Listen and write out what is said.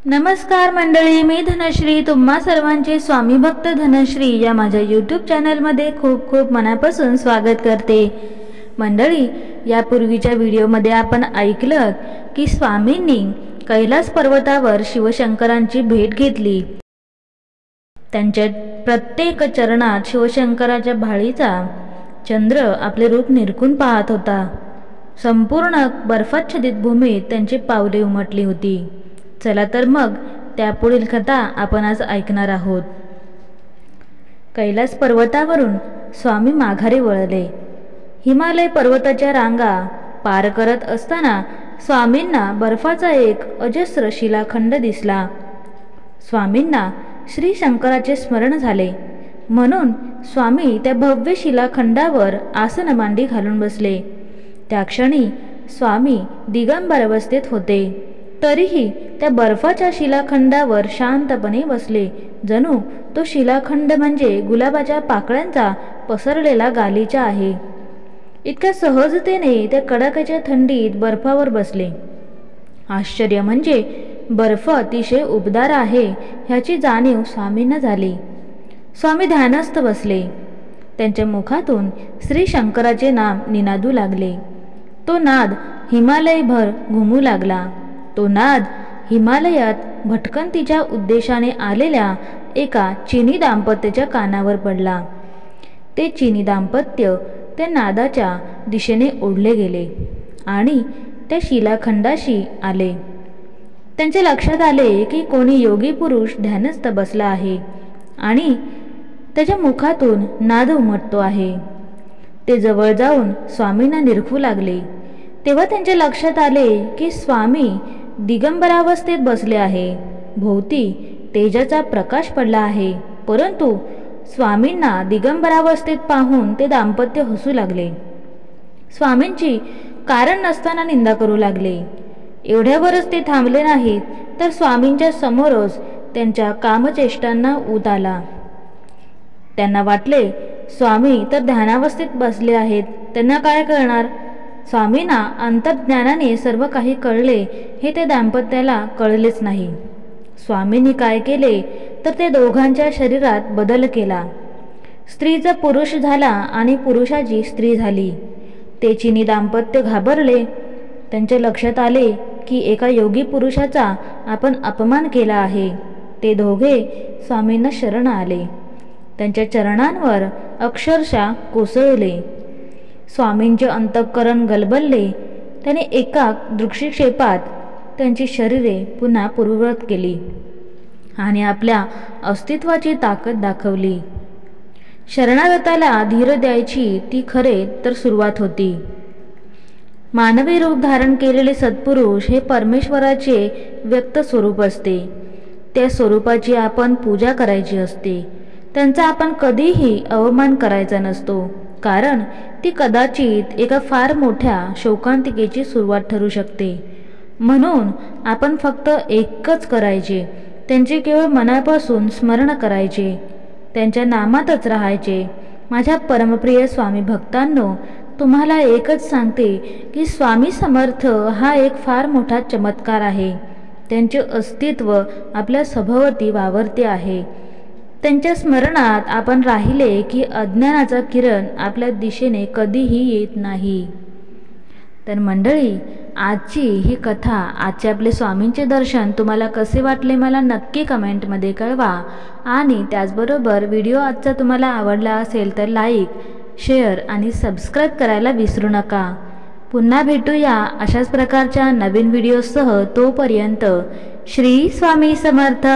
नमस्कार मंडळी, मी धनश्री तुम्हा सर्वांचे स्वामी भक्त धनश्री या माझ्या यूट्यूब चॅनलमध्ये खूप खूप मनापासून स्वागत करते। मंडळी, यापूर्वीच्या व्हिडिओमध्ये आपण ऐकलं की स्वामींनी कैलास पर्वतावर शिवशंकरांची भेट घेतली। त्यांच्या प्रत्येक चरणात शिवशंकराच्या भाळीचा चंद्र आपले रूप निरखून पाहत होता। संपूर्ण बर्फाच्छादित भूमीत त्यांची पावले उमटली होती। चला तर मग त्यापुढील कथा आपण आज ऐकणार आहोत। कैलास पर्वतावरून स्वामी माघारी वळले। हिमालय पर्वताच्या रांगा पार करत असताना स्वामींना बर्फाचा एक अजस्र शिलाखंड दिसला। स्वामींना श्री शंकराचे स्मरण झाले, म्हणून स्वामी त्या भव्य शिलाखंडावर आसन मांडी घालून बसले। त्या क्षणी स्वामी दिगंबर अवस्थेत होते, तरीही त्या बर्फाच्या शिलाखंडावर शांतपणे बसले, जणू तो शिलाखंड म्हणजे गुलाबाच्या पाकळ्यांचा पसरलेला गालिचा आहे। इतक्या सहजतेने त्या कडाक्याच्या थंडीत बर्फावर बसले। आश्चर्य म्हणजे बर्फ अतिशय उबदार आहे ह्याची जाणीव स्वामींना झाली। स्वामी ध्यानस्थ बसले। त्यांच्या मुखातून श्री शंकराचे नाम निनादू लागले। तो नाद हिमालयभर घुमू लागला। तो नाद हिमालयात भटकंतीच्या उद्देशाने आलेल्या एका चिनी दाम्पत्याच्या कानावर पडला। ते चिनी दाम्पत्य त्या नादाच्या दिशेने ओढले गेले आणि त्या शिलाखंडाशी आले। त्यांच्या लक्षात आले की कोणी योगी पुरुष ध्यानस्थ बसला आहे आणि त्याच्या मुखातून नाद उमटतो आहे। ते जवळ जाऊन स्वामींना निरखू लागले। तेव्हा त्यांच्या लक्षात आले की स्वामी दिगंबरावस्थेत बसले आहे। भोवती तेजाचा प्रकाश पडला आहे, परंतु स्वामींना दिगंबरावस्थेत पाहून ते दाम्पत्य हसू लागले। स्वामींची कारण नसताना निंदा करू लागले। एवढ्यावरच ते थांबले नाहीत, तर स्वामींच्या समोरच त्यांच्या कामचेष्टांना ऊत आला। त्यांना वाटले स्वामी तर ध्यानावस्थेत बसले आहेत, त्यांना काय कळणार। स्वामींना अंतर्ज्ञानाने सर्व काही कळले हे त्या दाम्पत्याला कळलेच नाही। स्वामींनी काय केले तर ते दोघांच्या शरीरात बदल केला। स्त्रीचा पुरुष झाला आणि पुरुषाची स्त्री झाली। ते चिनी दाम्पत्य घाबरले। त्यांच्या लक्षात आले की एका योगी पुरुषाचा आपण अपमान केला आहे। ते दोघे स्वामींना शरण आले। त्यांच्या चरणांवर अक्षरशः कोसळले। स्वामींचे अंतःकरण गलबलले। त्याने एका दृष्टिक्षेपात त्यांची शरीरे पुन्हा पूर्ववत केली आणि आपल्या अस्तित्वाची ताकद दाखवली। शरणागताला धीर द्यायची ती खरे तर सुरुवात होती। मानवी रूप धारण केलेले सत्पुरुष हे परमेश्वराचे व्यक्त स्वरूप असते। त्या स्वरूपाची आपण पूजा करायची असते। त्यांचा आपण कधीही अवमान करायचा नसतो, कारण ती कदाचित एका फार मोठ्या शोकांतिकेची सुरुवात ठरू शकते। म्हणून आपण फक्त एकच करायचे, त्यांचे केवळ मनापासून स्मरण करायचे, त्यांच्या नामातच राहायचे। माझ्या परमप्रिय स्वामी भक्तांनो, तुम्हाला एकच सांगते की स्वामी समर्थ हा एक फार मोठा चमत्कार आहे। त्यांचे अस्तित्व आपल्या सभोवती वावरते आहे। त्यांच्या स्मरणात आपण राहिले की अज्ञानाचा किरण आपल्या दिशेने कधीही येत नाही। तर मंडळी, आजची ही कथा, आजचे आपले स्वामींचे दर्शन तुम्हाला कसे वाटले मला नक्की कमेंटमध्ये कळवा। आणि त्याचबरोबर व्हिडिओ आजचा तुम्हाला आवडला असेल तर लाईक, शेअर आणि सबस्क्राईब करायला विसरू नका। पुन्हा भेटूया अशाच प्रकारच्या नवीन व्हिडिओसह। तोपर्यंत श्री स्वामी समर्थ।